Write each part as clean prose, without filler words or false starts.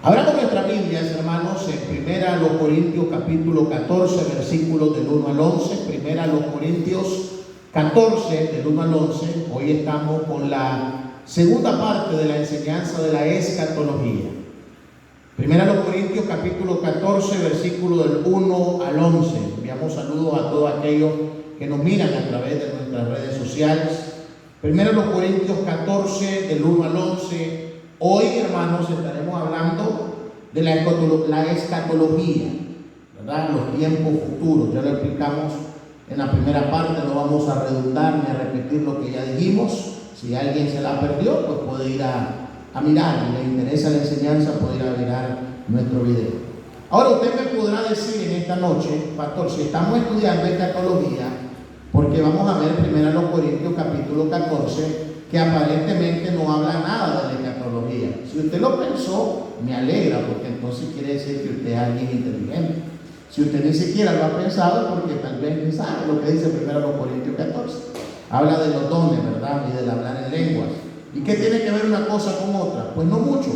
Abramos nuestras Biblias, hermanos, en 1 Corintios capítulo 14, versículos del 1 al 11. 1 Corintios 14, del 1 al 11. Hoy estamos con la segunda parte de la enseñanza de la escatología. 1 Corintios capítulo 14, versículo del 1 al 11. Enviamos saludos a todos aquellos que nos miran a través de nuestras redes sociales. 1 Corintios 14, del 1 al 11. Hoy, hermanos, estaremos hablando de la escatología, ¿verdad? Los tiempos futuros. Ya lo explicamos en la primera parte, no vamos a redundar ni a repetir lo que ya dijimos. Si alguien se la perdió, pues puede ir a mirar. Si le interesa la enseñanza, puede ir a mirar nuestro video. Ahora usted me podrá decir en esta noche, pastor, si estamos estudiando escatología, porque vamos a ver 1 Corintios capítulo 14, que aparentemente no habla nada de la escatología. Si usted lo pensó, me alegra, porque entonces quiere decir que usted es alguien inteligente. Si usted ni siquiera lo ha pensado, porque tal vez ni sabe lo que dice 1 Corintios 14. Habla de los dones, ¿verdad? Y del hablar en lenguas. ¿Y qué tiene que ver una cosa con otra? Pues no mucho.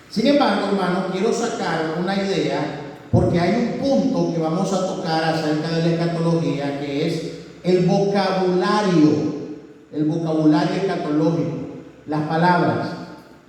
Sin embargo, hermano, quiero sacar una idea, porque hay un punto que vamos a tocar acerca de la escatología, que es el vocabulario escatológico, las palabras.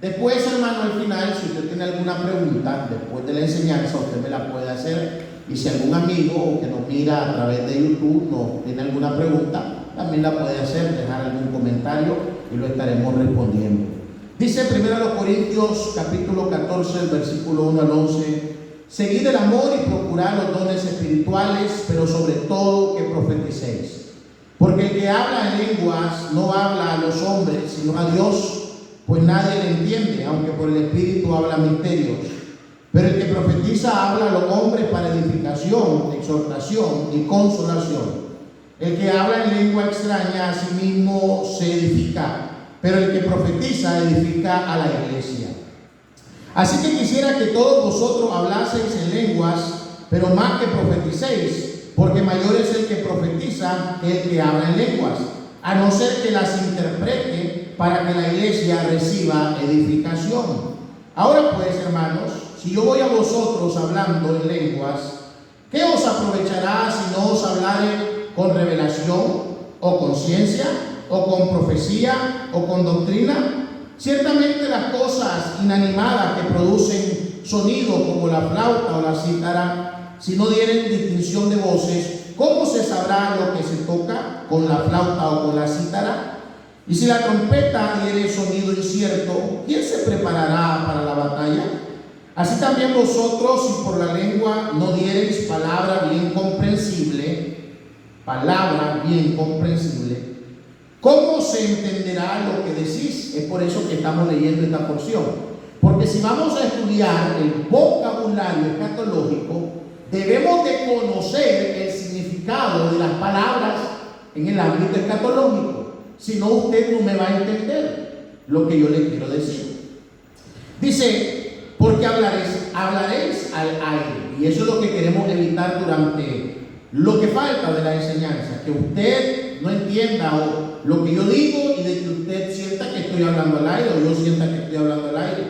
Después, hermano, al final, si usted tiene alguna pregunta, después de la enseñanza, usted me la puede hacer. Y si algún amigo que nos mira a través de YouTube no tiene alguna pregunta, también la puede hacer, dejar algún comentario y lo estaremos respondiendo. Dice 1 Corintios capítulo 14, el versículo 1 al 11: seguid el amor y procurad los dones espirituales, pero sobre todo que profeticéis. Porque el que habla en lenguas no habla a los hombres, sino a Dios, pues nadie le entiende, aunque por el Espíritu habla misterios. Pero el que profetiza habla a los hombres para edificación, exhortación y consolación. El que habla en lengua extraña a sí mismo se edifica, pero el que profetiza edifica a la iglesia. Así que quisiera que todos vosotros hablaseis en lenguas, pero más que profeticéis, porque mayor es el que profetiza que el que habla en lenguas, a no ser que las interprete para que la iglesia reciba edificación. Ahora pues, hermanos, si yo voy a vosotros hablando en lenguas, ¿qué os aprovechará si no os hablare con revelación, o con ciencia, o con profecía, o con doctrina? Ciertamente las cosas inanimadas que producen sonido, como la flauta o la cítara, si no dieren distinción de voces, ¿cómo se sabrá lo que se toca con la flauta o con la cítara? Y si la trompeta diere sonido incierto, ¿quién se preparará para la batalla? Así también vosotros, si por la lengua no diereis palabra bien comprensible, ¿cómo se entenderá lo que decís? Es por eso que estamos leyendo esta porción. Porque si vamos a estudiar el vocabulario escatológico, debemos de conocer el significado de las palabras en el ámbito escatológico. Si no, usted no me va a entender lo que yo le quiero decir. Dice, porque hablaréis al aire. Y eso es lo que queremos evitar durante lo que falta de la enseñanza. Que usted no entienda lo que yo digo y de que usted sienta que estoy hablando al aire o yo sienta que estoy hablando al aire.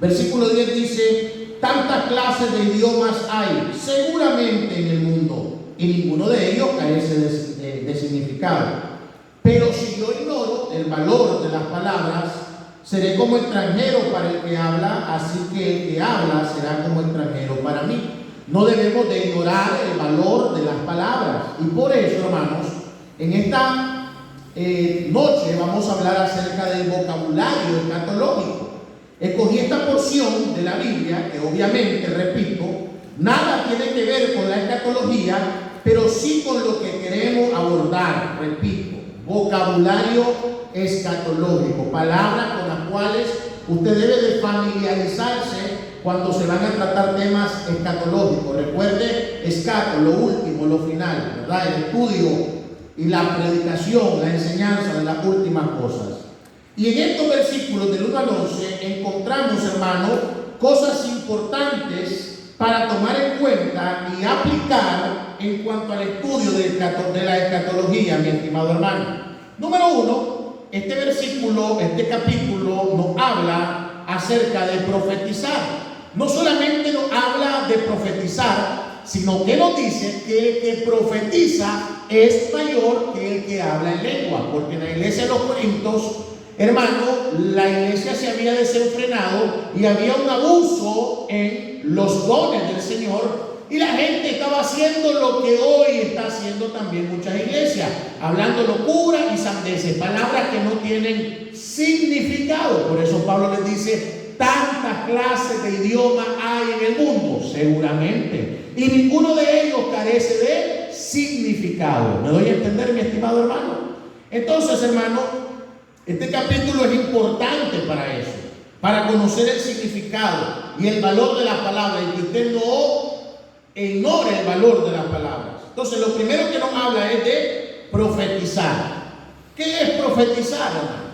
Versículo 10 dice: tantas clases de idiomas hay seguramente en el mundo, y ninguno de ellos carece de significado. Pero si yo ignoro el valor de las palabras, seré como extranjero para el que habla, así que el que habla será como extranjero para mí. No debemos de ignorar el valor de las palabras. Y por eso, hermanos, en esta noche vamos a hablar acerca del vocabulario escatológico. Escogí esta porción de la Biblia, que obviamente, repito, nada tiene que ver con la escatología, pero sí con lo que queremos abordar. Repito, vocabulario escatológico, palabras con las cuales usted debe de familiarizarse cuando se van a tratar temas escatológicos. Recuerde, escato, lo último, lo final, ¿verdad? El estudio y la predicación, la enseñanza de las últimas cosas. Y en estos versículos del 1 al 11 encontramos, hermano, cosas importantes para tomar en cuenta y aplicar en cuanto al estudio de la escatología, mi estimado hermano. Número 1, este capítulo nos habla acerca de profetizar. no solamente nos habla de profetizar, sino que nos dice que el que profetiza es mayor que el que habla en lengua, porque en la iglesia de los Corintios, hermano, la iglesia se había desenfrenado y había un abuso en los dones del Señor, y la gente estaba haciendo lo que hoy está haciendo también muchas iglesias, hablando locura y sandeces, palabras que no tienen significado. Por eso Pablo les dice: tantas clases de idiomas hay en el mundo, seguramente, y ninguno de ellos carece de significado. ¿Me doy a entender, mi estimado hermano? Entonces, hermano, este capítulo es importante para eso, para conocer el significado y el valor de las palabras, y que usted no ignore el valor de las palabras. Entonces, lo primero que nos habla es de profetizar. ¿Qué es profetizar, hermano?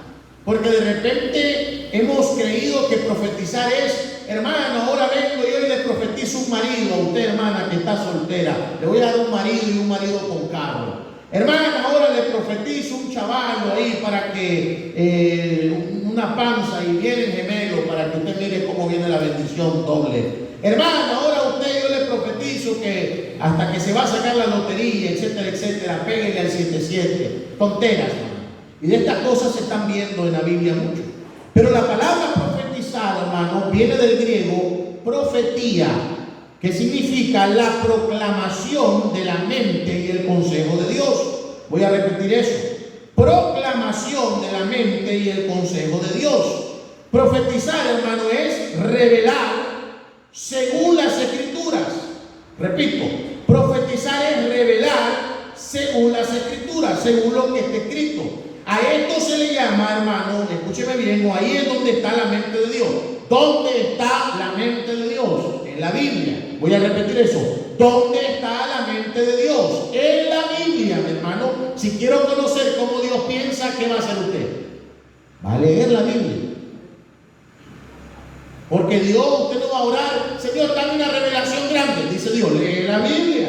Porque de repente hemos creído que profetizar es: hermano, ahora vengo yo y le profetizo un marido a usted, hermana, que está soltera. Le voy a dar un marido, y un marido con carro. Hermana, ahora le profetizo un chaval ahí para que una panza y vienen gemelos, para que usted mire cómo viene la bendición doble. Hermana, ahora a usted yo le profetizo que hasta que se va a sacar la lotería, etcétera, etcétera, péguele al 77. Tonteras, hermano. Y de estas cosas se están viendo en la Biblia mucho. Pero la palabra profetizar, hermano, viene del griego profetía, que significa la proclamación de la mente y el consejo de Dios. Voy a repetir eso: proclamación de la mente y el consejo de Dios. Profetizar, hermano, es revelar según las Escrituras. Repito, profetizar es revelar según las Escrituras, según lo que está escrito. A esto se le llama, hermano, escúcheme bien, o ahí es donde está la mente de Dios. ¿Dónde está la mente de Dios? En la Biblia. Voy a repetir eso: ¿dónde está la mente de Dios? En la Biblia, mi hermano. Si quiero conocer cómo Dios piensa, ¿qué va a hacer usted? Va a leer la Biblia. Porque Dios, usted no va a orar: Señor, dame una revelación grande. Dice Dios: lee la Biblia.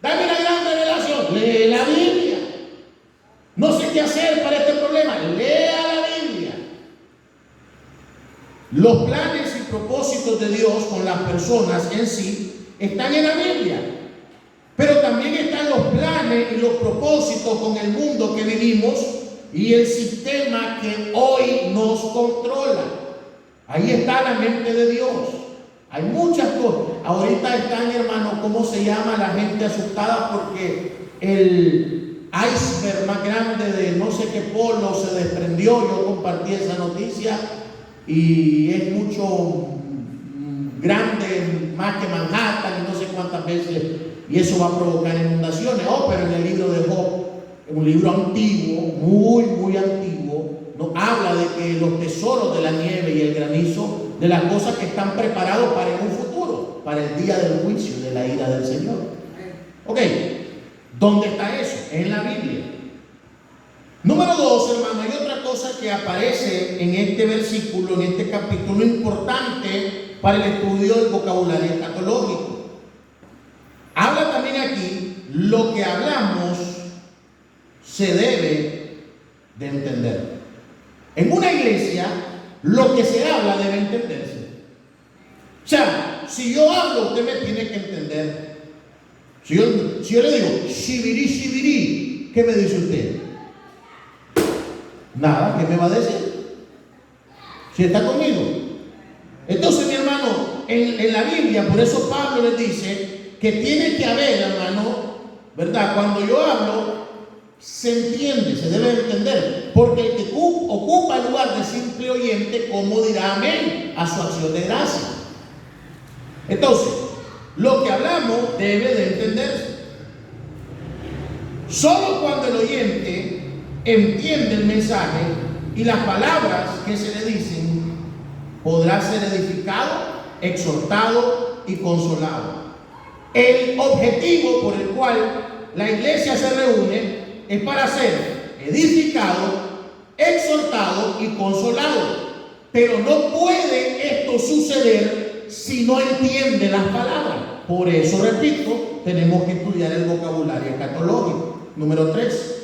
Dame una gran revelación. Lee la Biblia. No sé qué hacer para este problema. Lea la Biblia. Los planes y propósitos de Dios con las personas en sí están en la Biblia. Pero también están los planes y los propósitos con el mundo que vivimos y el sistema que hoy nos controla. Ahí está la mente de Dios. Hay muchas cosas. Ahorita están, hermano, ¿cómo se llama? La gente asustada porque el iceberg más grande de no sé qué polo se desprendió. Yo compartí esa noticia y es mucho grande, más que Manhattan y no sé cuántas veces, y eso va a provocar inundaciones. Pero en el libro de Job, un libro antiguo, muy antiguo, nos habla de que los tesoros de la nieve y el granizo, de las cosas que están preparados para un futuro, para el día del juicio, de la ira del Señor. Ok, ¿dónde está eso? En la Biblia. Número 2, hermano, hay otra cosa que aparece en este versículo, en este capítulo, importante para el estudio del vocabulario escatológico. Habla también aquí: lo que hablamos se debe de entender. En una iglesia, lo que se habla debe entenderse. O sea, si yo hablo, usted me tiene que entender. Si yo le digo shibirí, shibirí, ¿qué me dice usted? Nada. ¿Qué me va a decir? Si está conmigo. Entonces, mi hermano, en la Biblia, por eso Pablo les dice que tiene que haber, hermano, ¿verdad? Cuando yo hablo, se entiende, se debe entender, porque el que ocupa el lugar de simple oyente, ¿cómo dirá amén a su acción de gracia? Entonces, lo que hablamos debe de entenderse. Solo cuando el oyente entiende el mensaje y las palabras que se le dicen, podrá ser edificado, exhortado y consolado. El objetivo por el cual la iglesia se reúne es para ser edificado, exhortado y consolado. Pero no puede esto suceder si no entiende las palabras. Por eso, repito, tenemos que estudiar el vocabulario escatológico. Número 3.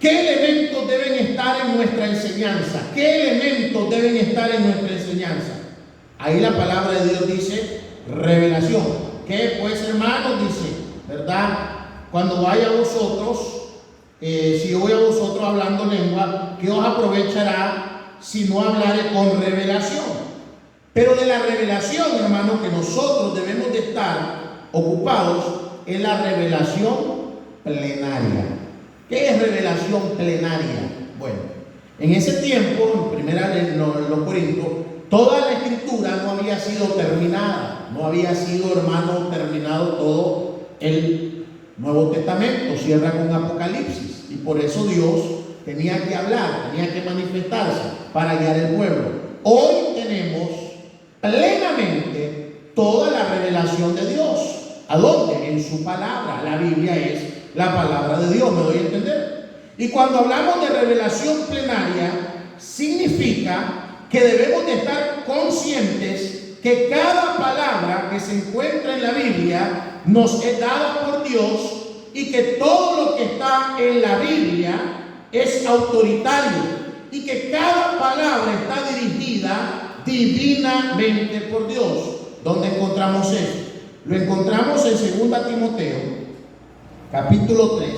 ¿Qué elementos deben estar en nuestra enseñanza? ¿Qué elementos deben estar en nuestra enseñanza? Ahí la palabra de Dios dice revelación. ¿Qué pues, hermanos? Dice, ¿verdad? Cuando vaya a vosotros, si yo voy a vosotros hablando lengua, ¿qué os aprovechará si no hablare con revelación? Pero de la revelación, hermano, que nosotros debemos de estar ocupados es la revelación plenaria. ¿Qué es revelación plenaria? Bueno, en ese tiempo, en primera de los Corintios, toda la escritura no había sido terminada, no había sido, hermano, terminado todo el Nuevo Testamento, cierra con Apocalipsis, y por eso Dios tenía que hablar, tenía que manifestarse para guiar el pueblo. Hoy tenemos plenamente toda la revelación de Dios. ¿A dónde? En su palabra. La Biblia es la palabra de Dios, ¿me doy a entender? Y cuando hablamos de revelación plenaria, significa que debemos de estar conscientes que cada palabra que se encuentra en la Biblia nos es dada por Dios y que todo lo que está en la Biblia es autoritario y que cada palabra está dirigida divinamente por Dios. ¿Dónde encontramos eso? Lo encontramos en 2 Timoteo, capítulo 3,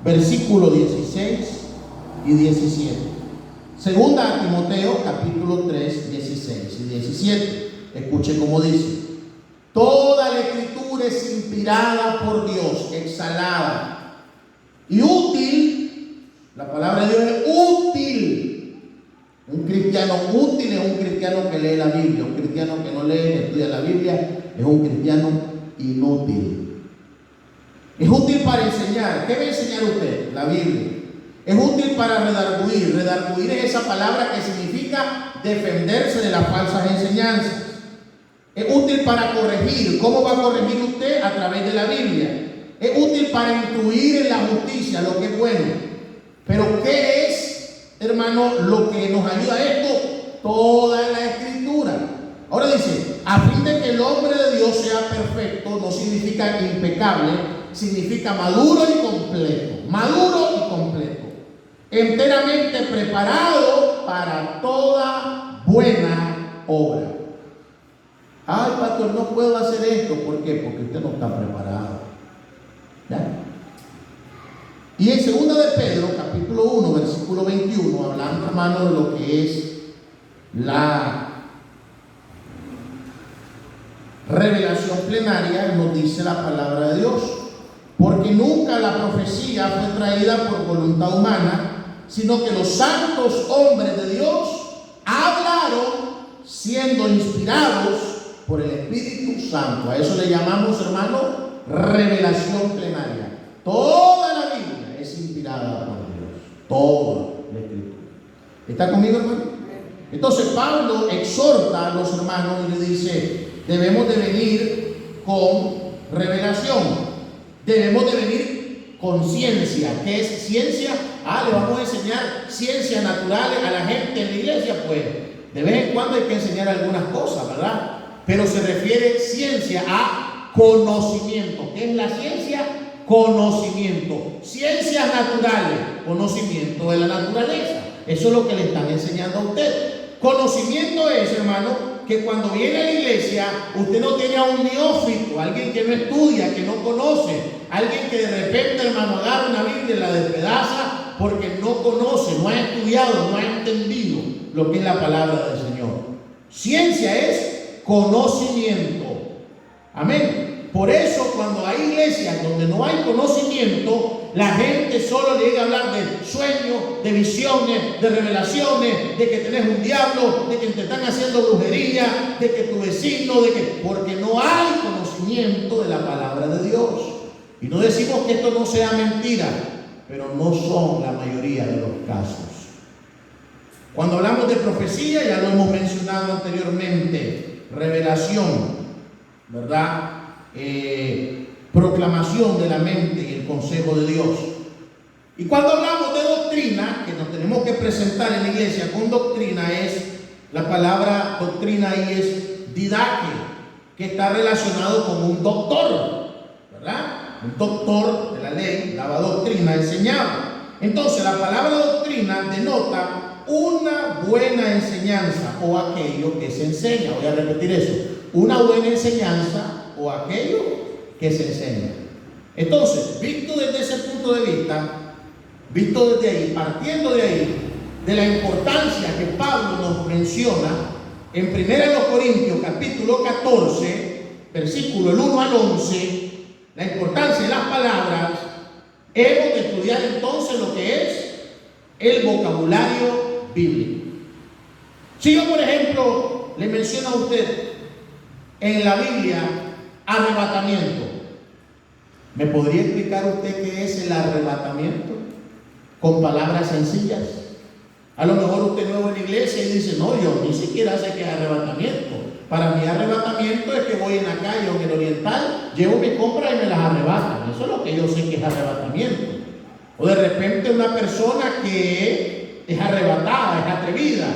versículos 16 y 17. 2 Timoteo, capítulo 3, 16 y 17. Escuche cómo dice: toda la escritura es inspirada por Dios, exhalada y útil. La palabra de Dios es útil. Un cristiano útil es un cristiano que lee la Biblia. Un cristiano que no lee ni estudia la Biblia es un cristiano inútil. Es útil para enseñar. ¿Qué va a enseñar usted? La Biblia. Es útil para redarguir. Redarguir es esa palabra que significa defenderse de las falsas enseñanzas. Es útil para corregir. ¿Cómo va a corregir usted? A través de la Biblia. Es útil para instruir en la justicia, lo que es bueno. Pero ¿qué es, hermano, lo que nos ayuda a esto? Toda la escritura. Ahora dice, a fin de que el hombre de Dios sea perfecto, no significa impecable, significa maduro y completo. Maduro y completo. Enteramente preparado para toda buena obra. Ay, pastor, no puedo hacer esto. ¿Por qué? Porque usted no está preparado. ¿Ya? Y en 2 de Pedro, capítulo 1, versículo 21, hablando, hermano, de lo que es la revelación plenaria, nos dice la palabra de Dios: porque nunca la profecía fue traída por voluntad humana, sino que los santos hombres de Dios hablaron siendo inspirados por el Espíritu Santo. A eso le llamamos, hermano, revelación plenaria. Toda la Biblia es inspirada por Dios. Toda la Escritura. ¿Está conmigo, hermano? Entonces Pablo exhorta a los hermanos y le dice: debemos de venir con revelación. Debemos de venir con ciencia. ¿Qué es ciencia? Le vamos a enseñar ciencias naturales a la gente en la iglesia. Pues de vez en cuando hay que enseñar algunas cosas, ¿verdad? Pero se refiere ciencia a conocimiento. ¿Qué es la ciencia? Conocimiento. Ciencias naturales, conocimiento de la naturaleza. Eso es lo que le están enseñando a usted. Conocimiento es, hermano, que cuando viene a la iglesia usted no tiene a un neófito, alguien que no estudia, que no conoce, alguien que de repente, hermano, agarra una Biblia y la despedaza porque no conoce, no ha estudiado, no ha entendido lo que es la palabra del Señor. Ciencia es conocimiento. Amén. Por eso cuando hay iglesias donde no hay conocimiento, la gente solo le llega a hablar de sueños, de visiones, de revelaciones, de que tenés un diablo, de que te están haciendo brujería, de que tu vecino, porque no hay conocimiento de la palabra de Dios. Y no decimos que esto no sea mentira, pero no son la mayoría de los casos. Cuando hablamos de profecía, ya lo hemos mencionado anteriormente: revelación, ¿verdad? Proclamación de la mente y el consejo de Dios. Y cuando hablamos de doctrina, que nos tenemos que presentar en la iglesia con doctrina, es la palabra doctrina y es didaque, que está relacionado con un doctor, ¿verdad? Un doctor de la ley daba doctrina, enseñaba. Entonces, la palabra doctrina denota una buena enseñanza o aquello que se enseña. Voy a repetir eso. Una buena enseñanza o aquello que se enseña. Entonces, visto desde ese punto de vista, visto desde ahí, partiendo de ahí, de la importancia que Pablo nos menciona en 1 Corintios capítulo 14, versículo el 1 al 11, la importancia de las palabras, hemos de estudiar entonces lo que es el vocabulario bíblico. Si yo, por ejemplo, le menciono a usted en la Biblia arrebatamiento, ¿me podría explicar usted qué es el arrebatamiento? Con palabras sencillas. A lo mejor usted es nuevo en la iglesia y dice, no, yo ni siquiera sé qué es arrebatamiento. Para mí arrebatamiento es que voy en la calle o en el oriental, llevo mi compra y me las arrebatan. Eso es lo que yo sé que es arrebatamiento. O de repente una persona que es arrebatada, es atrevida.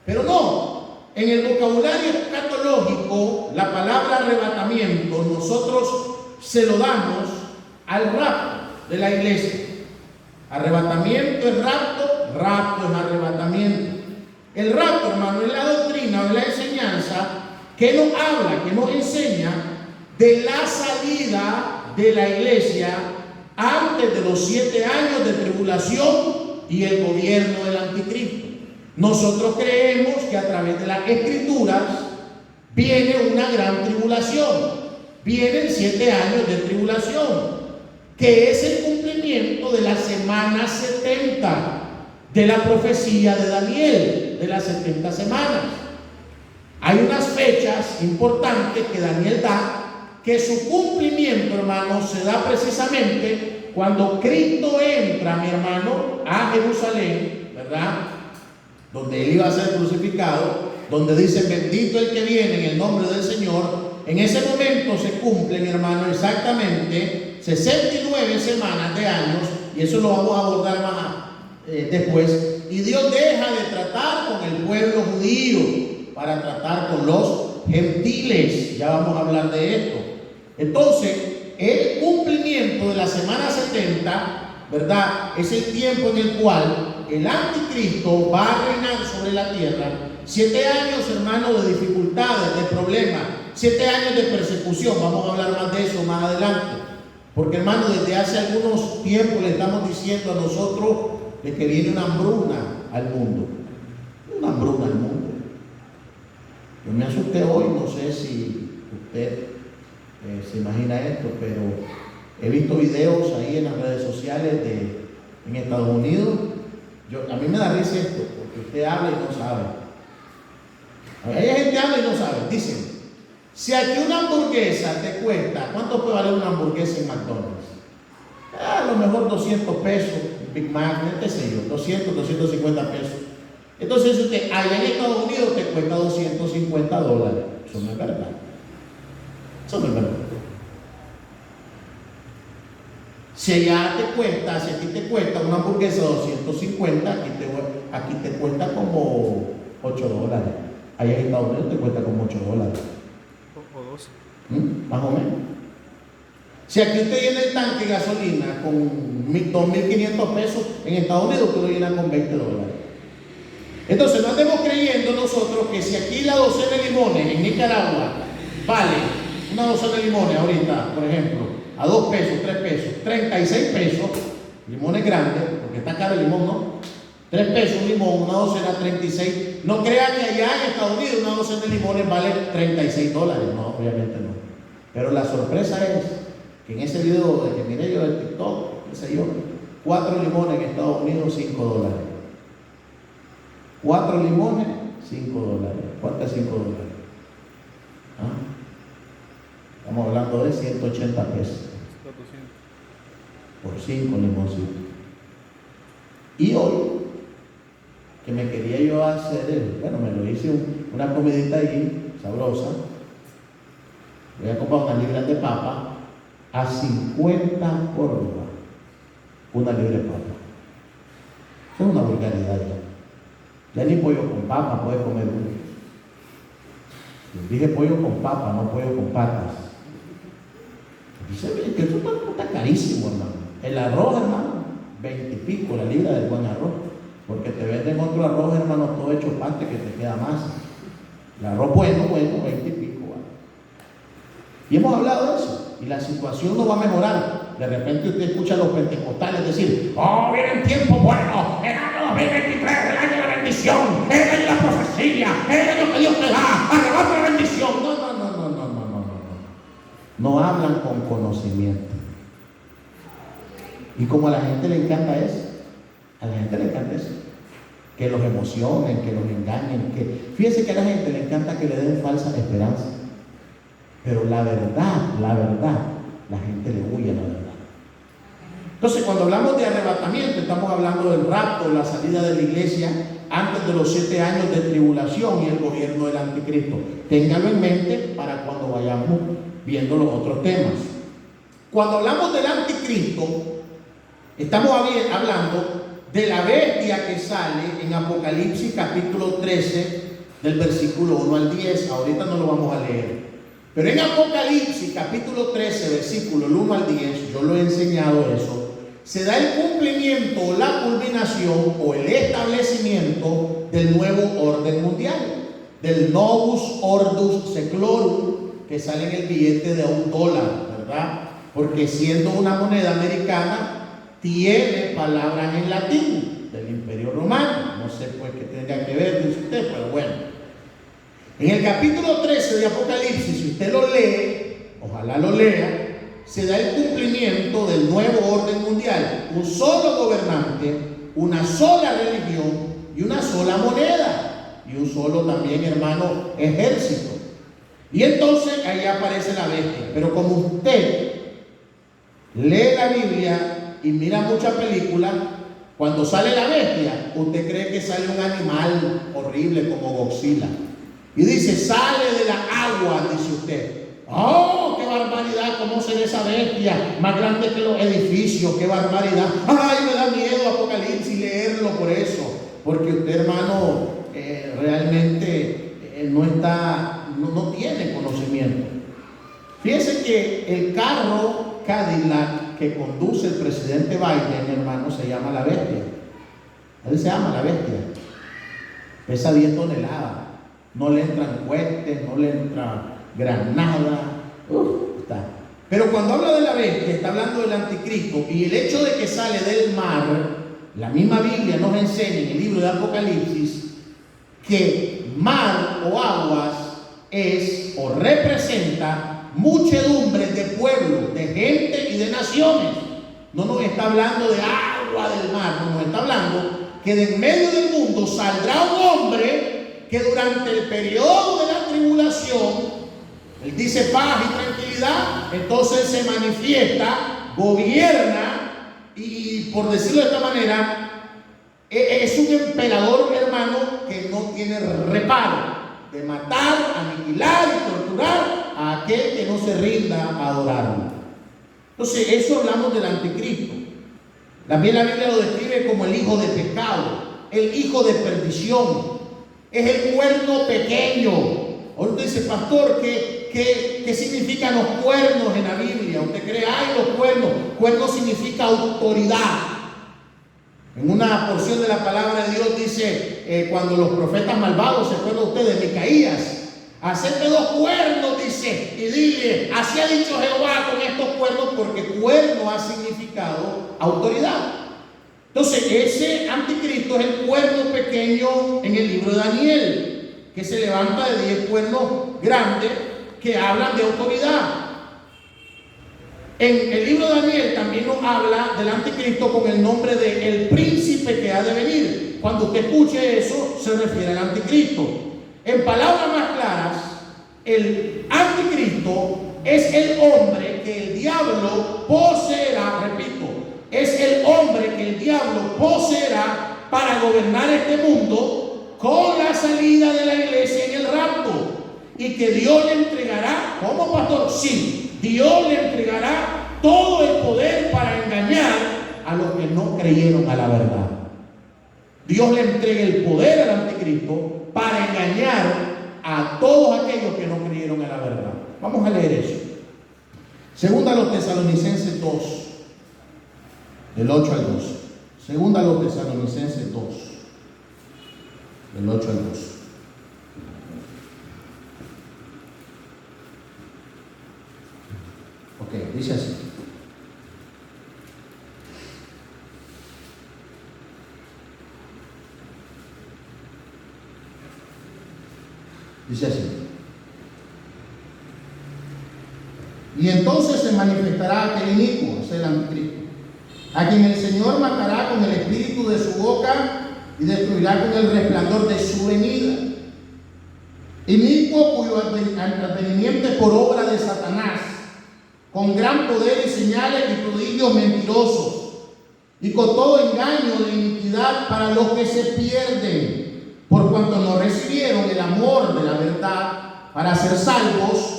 Pero no, en el vocabulario escatológico, la palabra arrebatamiento nosotros se lo damos al rapto de la iglesia. Arrebatamiento es rapto, rapto es arrebatamiento. El rapto, hermano, es la doctrina o la enseñanza que nos habla, que nos enseña de la salida de la iglesia antes de los 7 años de tribulación y el gobierno del anticristo. Nosotros creemos que a través de las escrituras viene una gran tribulación, vienen 7 años de tribulación, que es el cumplimiento de la semana 70 de la profecía de Daniel, de las 70 semanas. Hay unas fechas importantes que Daniel da, que su cumplimiento, hermano, se da precisamente cuando Cristo entra, mi hermano, a Jerusalén, ¿verdad? Donde él iba a ser crucificado, donde dice, bendito el que viene en el nombre del Señor. En ese momento se cumple, mi hermano, exactamente 69 semanas de años, y eso lo vamos a abordar más después. Y Dios deja de tratar con el pueblo judío para tratar con los gentiles. Ya vamos a hablar de esto. Entonces, el cumplimiento de la semana 70, ¿verdad? Es el tiempo en el cual el anticristo va a reinar sobre la tierra. 7 años, hermano, de dificultades, de problemas, 7 años de persecución. Vamos a hablar más de eso más adelante. Porque, hermano, desde hace algunos tiempos le estamos diciendo a nosotros de que viene una hambruna al mundo. Una hambruna al mundo. Yo me asusté hoy, no sé si usted se imagina esto, pero he visto videos ahí en las redes sociales en Estados Unidos. A mí me da risa esto, porque usted habla y no sabe. Hay gente que habla y no sabe. Dicen, si aquí una hamburguesa te cuesta, ¿cuánto puede valer una hamburguesa en McDonald's? A lo mejor 200 pesos, Big Mac, qué sé yo, 200, 250 pesos. Entonces usted, allá en Estados Unidos te cuesta $250. Eso no es verdad. Eso no es verdad. Si allá te cuesta, si aquí te cuesta una hamburguesa 250, aquí te cuesta como $8. Allá en Estados Unidos te cuesta como $8. O 12. Más o menos. Si aquí usted llena el tanque de gasolina con 2.500 pesos, en Estados Unidos usted lo llena con $20. Entonces no andemos creyendo nosotros que si aquí la docena de limones en Nicaragua vale, una docena de limones ahorita, por ejemplo, a 2 pesos, 3 pesos, 36 pesos, limones grandes, porque está caro el limón, ¿no? 3 pesos un limón, una docena, 36. No crea que allá en Estados Unidos una docena de limones vale $36. No, obviamente no. Pero la sorpresa es que en ese video que miré yo de TikTok, qué sé yo, 4 limones en Estados Unidos, $5. 4 limones, $5. ¿Cuánto es $5? ¿Ah? Estamos hablando de 180 pesos. Por 5 limoncitos. Y hoy, que me quería yo hacer, bueno, me lo hice una comidita ahí, sabrosa. Voy a comprar unas libras de papa a 50 córdobas. Una libra de papa. Eso es una vulgaridad ya. Ya ni pollo con papa puede comer uno. Les dije pollo con papa, no pollo con patas. Dice que eso está carísimo, hermano. El arroz, hermano, 20 y pico la libra del buen arroz, porque te venden otro arroz, hermano, todo hecho pante que te queda más. El arroz bueno, 20 y pico, ¿vale? Y hemos hablado de eso, y la situación no va a mejorar. De repente usted escucha a los pentecostales decir: oh, vienen tiempos buenos, el año 2023, el año de la bendición, el año de la profecía, el año que Dios te da, arrebata la bendición. No. No hablan con conocimiento. Y como a la gente le encanta eso, que los emocionen, que los engañen, fíjense que a la gente le encanta que le den falsa esperanza. Pero la verdad, la gente le huye a la verdad. Entonces, cuando hablamos de arrebatamiento, estamos hablando del rapto, la salida de la iglesia antes de los 7 años de tribulación y el gobierno del anticristo. Ténganlo en mente para cuando vayamos viendo los otros temas. Cuando hablamos del anticristo, estamos hablando de la bestia que sale en Apocalipsis capítulo 13, del versículo 1 al 10. Ahorita no lo vamos a leer. Pero en Apocalipsis capítulo 13, versículo 1 al 10, yo lo he enseñado eso, se da el cumplimiento o la culminación o el establecimiento del nuevo orden mundial, del Novus Ordus Seclorum, que sale en el billete de $1, ¿verdad? Porque siendo una moneda americana, tiene palabras en latín del Imperio Romano. No sé pues qué tendría que ver, dice usted, pero bueno. En el capítulo 13 de Apocalipsis, si usted lo lee, ojalá lo lea, se da el cumplimiento del nuevo orden mundial. Un solo gobernante, una sola religión y una sola moneda. Y un solo también, hermano, ejército. Y entonces ahí aparece la bestia. Pero como usted lee la Biblia y mira muchas películas, cuando sale la bestia, usted cree que sale un animal horrible como Godzilla. Y dice: sale de la agua, dice usted. ¡Oh, qué barbaridad! ¿Cómo se ve esa bestia? Más grande que los edificios, ¡qué barbaridad! ¡Ay, me da miedo Apocalipsis leerlo por eso! Porque usted, hermano, realmente no tiene conocimiento. Fíjense que el carro Cadillac que conduce el presidente Biden, hermano, se llama la bestia. Él se llama la bestia. Pesa 10 toneladas. No le entran cohetes, no le entra granada. Está. Pero cuando habla de la bestia, está hablando del anticristo. Y el hecho de que sale del mar, la misma Biblia nos enseña en el libro de Apocalipsis que mar o aguas es o representa muchedumbres de pueblos, de gente y de naciones. No nos está hablando de agua del mar, no nos está hablando que de en medio del mundo saldrá un hombre que durante el periodo de la tribulación, él dice paz y tranquilidad, entonces se manifiesta, gobierna y, por decirlo de esta manera, es un emperador, hermano, que no tiene reparo de matar, aniquilar y torturar a aquel que no se rinda a adorarlo. Entonces, eso hablamos del anticristo. También la Biblia lo describe como el hijo de pecado, el hijo de perdición. Es el cuerno pequeño. Ahora usted dice: pastor, ¿qué significan los cuernos en la Biblia? Usted cree: ay, los cuernos. Cuerno significa autoridad. En una porción de la palabra de Dios dice, cuando los profetas malvados, ¿se acuerdan ustedes? Micaías: hacedme 2 cuernos, dice, y dile: así ha dicho Jehová con estos cuernos, porque cuerno ha significado autoridad. Entonces, ese anticristo es el cuerno pequeño en el libro de Daniel, que se levanta de 10 cuernos grandes que hablan de autoridad. En el libro de Daniel también nos habla del anticristo con el nombre de el príncipe que ha de venir. Cuando usted escuche eso, se refiere al anticristo. En palabras más claras, el anticristo es el hombre que el diablo poseerá, repito, es el hombre que el diablo poseerá para gobernar este mundo con la salida de la iglesia en el rapto, y que Dios le entregará, ¿cómo, pastor? Sí, Dios le entregará todo el poder para engañar a los que no creyeron a la verdad. Dios le entrega el poder al anticristo para engañar a todos aquellos que no creyeron a la verdad. Vamos a leer eso. Segunda a los Tesalonicenses 2, del 8 al 12. Segunda a los Tesalonicenses 2, del 8 al 2. Ok, dice así. Dice así. Y entonces se manifestará aquel inicuo, es el anticristo, a quien el Señor matará con el espíritu de su boca y destruirá con el resplandor de su venida. Inicuo cuyo advenimiento es por obra de Satanás, con gran poder y señales y prodigios mentirosos, y con todo engaño de iniquidad para los que se pierden, por cuanto no recibieron el amor de la verdad para ser salvos.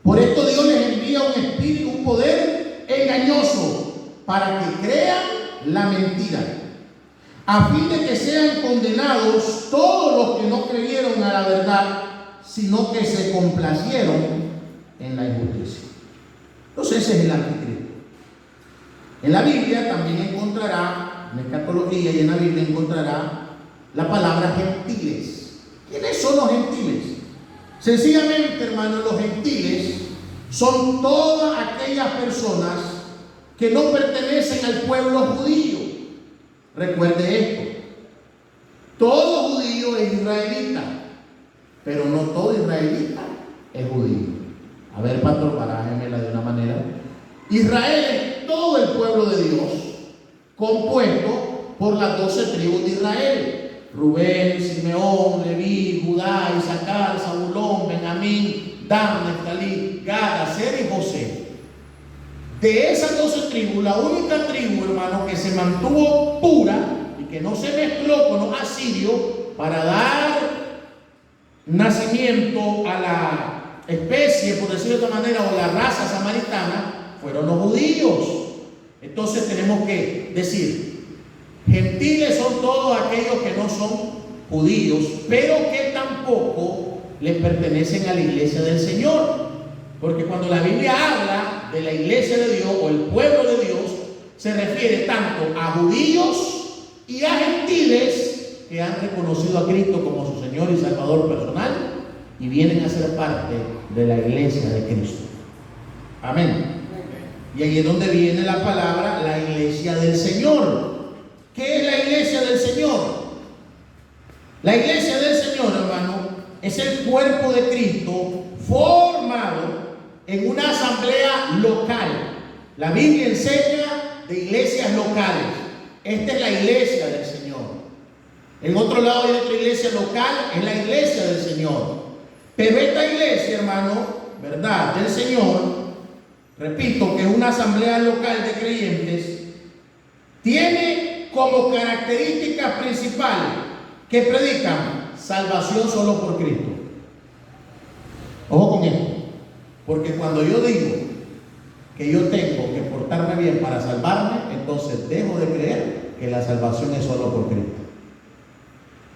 Por esto Dios les envía un espíritu, un poder engañoso, para que crean la mentira, a fin de que sean condenados todos los que no creyeron a la verdad, sino que se complacieron en la injusticia. Entonces ese es el anticristo. En la Biblia también encontrará, en la escatología y en la Biblia encontrará la palabra gentiles. ¿Quiénes son los gentiles? Sencillamente, hermanos, los gentiles son todas aquellas personas que no pertenecen al pueblo judío. Recuerde esto: todo judío es israelita, pero no todo israelita es judío. A ver, pastor, barájemela de una manera. Israel es todo el pueblo de Dios, compuesto por las 12 tribus de Israel: Rubén, Simeón, Leví, Judá, Isaacar, Zabulón, Benjamín, Dan, Neftalí, Gad, Aser y José. De esas 12 tribus, la única tribu, hermano, que se mantuvo pura y que no se mezcló con los asirios para dar nacimiento a la especie, por decirlo de otra manera, o la raza samaritana, fueron los judíos. Entonces tenemos que decir: gentiles son todos aquellos que no son judíos, pero que tampoco le pertenecen a la iglesia del Señor. Porque cuando la Biblia habla de la iglesia de Dios o el pueblo de Dios, se refiere tanto a judíos y a gentiles que han reconocido a Cristo como su Señor y Salvador personal y vienen a ser parte de la iglesia de Cristo. Amén. Y ahí es donde viene la palabra la iglesia del Señor. ¿Qué es la iglesia del Señor? La iglesia del Señor, hermano, es el cuerpo de Cristo formado en una asamblea local. La Biblia enseña de iglesias locales. Esta es la iglesia del Señor. En otro lado hay otra iglesia local, es la iglesia del Señor. Pero esta iglesia, hermano, ¿verdad?, del Señor, repito, que es una asamblea local de creyentes, tiene como características principales que predican salvación solo por Cristo. Ojo con esto, porque cuando yo digo que yo tengo que portarme bien para salvarme, entonces dejo de creer que la salvación es solo por Cristo.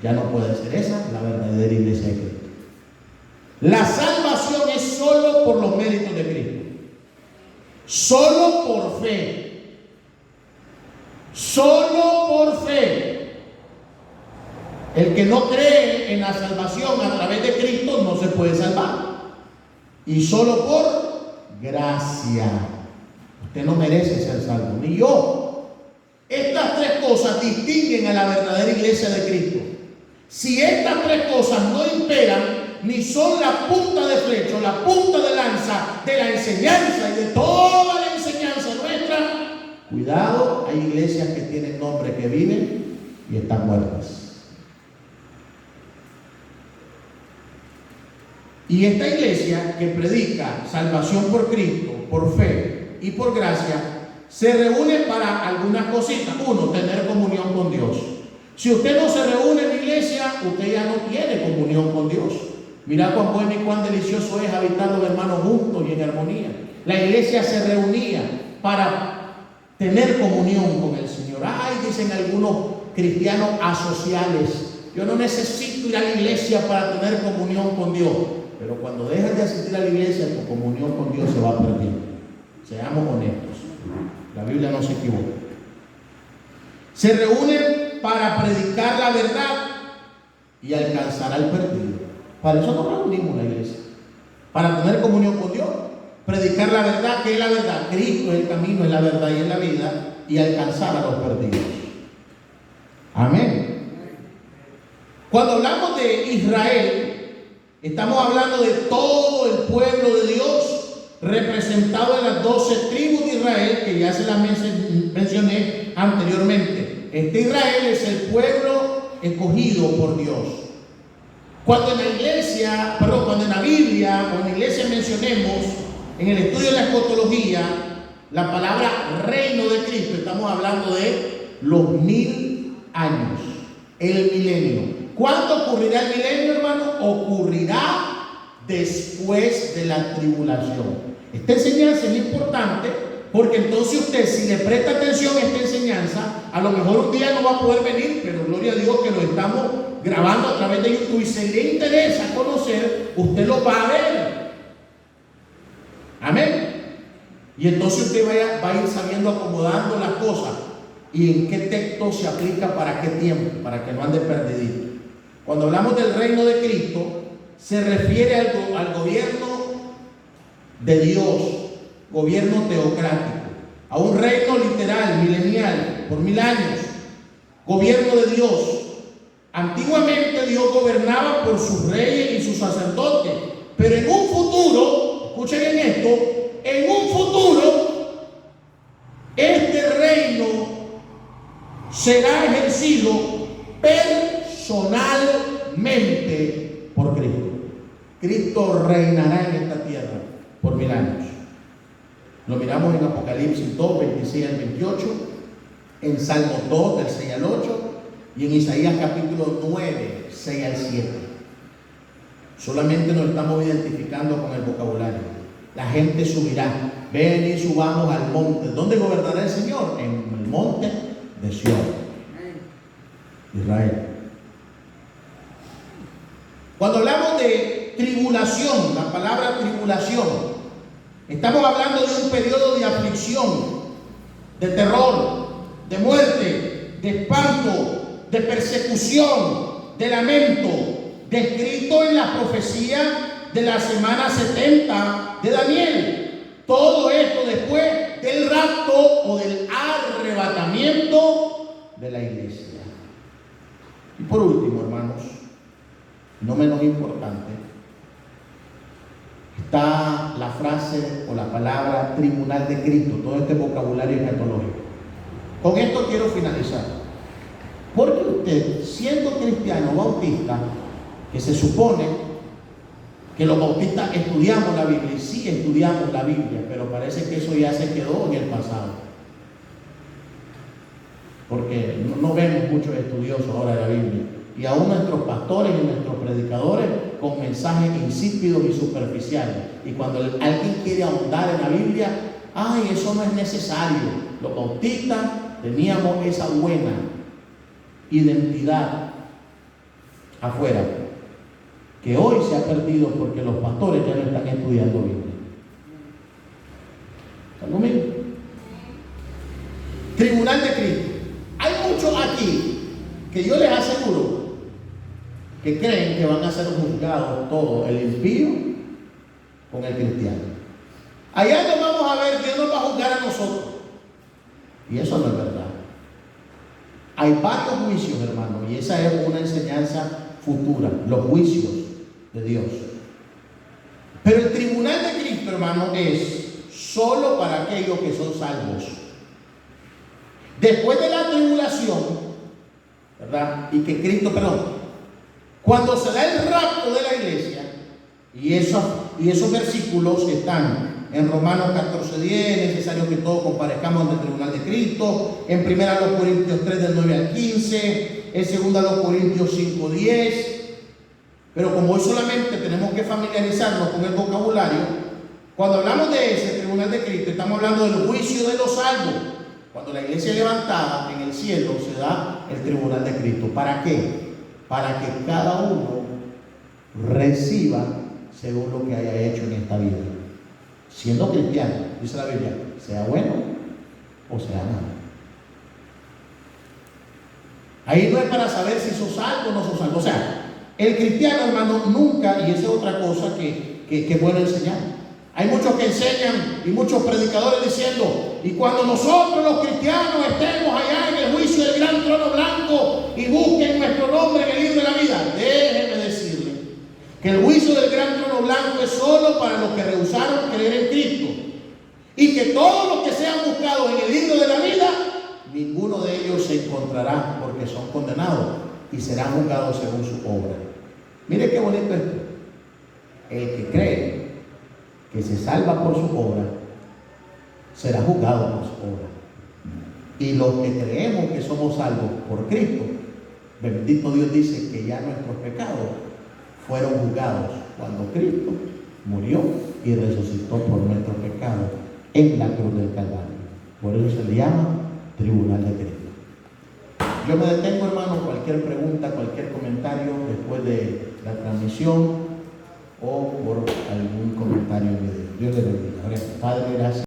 Ya no puede ser esa la verdadera iglesia de Cristo. La salvación es solo por los méritos de Cristo, solo por fe, solo por fe. El que no cree en la salvación a través de Cristo no se puede salvar. Y solo por gracia. Usted no merece ser salvo, ni yo. Estas tres cosas distinguen a la verdadera iglesia de Cristo. Si estas tres cosas no imperan, ni son la punta de flecha, la punta de lanza de la enseñanza y de toda la enseñanza nuestra, cuidado, hay iglesias que tienen nombre que viven y están muertas. Y esta iglesia que predica salvación por Cristo, por fe y por gracia, se reúne para algunas cositas. Uno, tener comunión con Dios. Si usted no se reúne en la iglesia, usted ya no tiene comunión con Dios. Mira cuán bueno y cuán delicioso es habitar los hermanos juntos y en armonía. La iglesia se reunía para tener comunión con el Señor. Ay, dicen algunos cristianos asociales: yo no necesito ir a la iglesia para tener comunión con Dios. Pero cuando dejas de asistir a la iglesia, tu comunión con Dios se va perdiendo. Seamos honestos. La Biblia no se equivoca. Se reúnen para predicar la verdad y alcanzar al perdido. Para eso nos reunimos en la iglesia. Para tener comunión con Dios. Predicar la verdad. ¿Qué es la verdad? Cristo es el camino, es la verdad y es la vida. Y alcanzar a los perdidos. Amén. Cuando hablamos de Israel, estamos hablando de todo el pueblo de Dios, representado en las 12 tribus de Israel, que ya se las mencioné anteriormente. Este Israel es el pueblo escogido por Dios. Cuando en la Biblia o en la iglesia mencionemos, en el estudio de la escatología, la palabra reino de Cristo, estamos hablando de los 1000 años, el milenio. ¿Cuándo ocurrirá el milenio, hermano? Ocurrirá después de la tribulación. Esta enseñanza es importante porque entonces usted, si le presta atención a esta enseñanza, a lo mejor un día no va a poder venir, pero gloria a Dios que lo estamos grabando a través de YouTube, y si le interesa conocer, usted lo va a ver. Amén. Y entonces usted va a ir sabiendo, acomodando las cosas y en qué texto se aplica para qué tiempo, para que no ande perdido. Cuando hablamos del reino de Cristo, se refiere al gobierno de Dios, gobierno teocrático, a un reino literal, milenial, por 1000 años, gobierno de Dios. Antiguamente Dios gobernaba por sus reyes y sus sacerdotes, pero en un futuro, escuchen en esto, en un futuro, este reino será ejercido personalmente por Cristo. Cristo reinará en esta tierra por 1000 años. Lo miramos en Apocalipsis 2, 26 al 28, en Salmo 2, del 6 al 8, y en Isaías capítulo 9, 6 al 7. Solamente nos estamos identificando con el vocabulario. La gente subirá. Ven y subamos al monte. ¿Dónde gobernará el Señor? En el monte de Sion. Israel. Cuando hablamos de tribulación, la palabra tribulación, estamos hablando de un periodo de aflicción, de terror, de muerte, de espanto, de persecución, de lamento, descrito en la profecía de la semana 70 de Daniel. Todo esto después del rapto o del arrebatamiento de la iglesia. Y por último, hermanos, no menos importante, está la frase o la palabra tribunal de Cristo, todo este vocabulario escatológico. Con esto quiero finalizar. Porque usted, siendo cristiano bautista, que se supone que los bautistas estudiamos la Biblia, y sí estudiamos la Biblia, pero parece que eso ya se quedó en el pasado. Porque no vemos muchos estudiosos ahora de la Biblia. Y aún nuestros pastores y nuestros predicadores con mensajes insípidos y superficiales. Y cuando alguien quiere ahondar en la Biblia, ¡ay, eso no es necesario! Los bautistas teníamos esa buena identidad afuera, que hoy se ha perdido porque los pastores ya no están estudiando Biblia. ¿Están conmigo? Tribunal de Cristo. Hay muchos aquí que yo les aseguro que creen que van a ser juzgados todo el impío con el cristiano. Allá nos vamos a ver, Dios nos va a juzgar a nosotros. Y eso no es verdad. Hay varios juicios, hermano, y esa es una enseñanza futura, los juicios de Dios. Pero el tribunal de Cristo, hermano, es solo para aquellos que son salvos. Después de la tribulación, ¿verdad? Y que Cristo, cuando se da el rapto de la iglesia, y esos versículos están en Romanos 14:10, necesario que todos comparezcamos ante el tribunal de Cristo, en 1 Corintios 3 del 9 al 15, en 2 Corintios 5:10. Pero como hoy solamente tenemos que familiarizarnos con el vocabulario, cuando hablamos de ese tribunal de Cristo, estamos hablando del juicio de los salvos. Cuando la iglesia es levantada en el cielo, se da el tribunal de Cristo. ¿Para qué? Para que cada uno reciba según lo que haya hecho en esta vida. Siendo cristiano, dice la Biblia, sea bueno o sea malo. Ahí no es para saber si sos salvo o no sos salvo. O sea, el cristiano, hermano, nunca, y esa es otra cosa que es bueno enseñar. Hay muchos que enseñan y muchos predicadores diciendo, y cuando nosotros los cristianos estemos allá en el juicio del gran trono blanco y busquen nuestro nombre en el libro de la vida, déjeme decirle que el juicio del gran trono blanco es solo para los que rehusaron creer en Cristo, y que todos los que sean buscados en el libro de la vida, ninguno de ellos se encontrará, porque son condenados y serán juzgados según su obra. Mire qué bonito esto. El que cree que se salva por su obra será juzgado por su obra, y los que creemos que somos salvos por Cristo, bendito Dios, dice que ya nuestros pecados fueron juzgados cuando Cristo murió y resucitó por nuestros pecados en la cruz del Calvario. Por eso se le llama tribunal de Cristo. Yo me detengo, hermano. Cualquier pregunta, cualquier comentario después de la transmisión o por algún comentario en video. Dios le bendiga. Padre, gracias.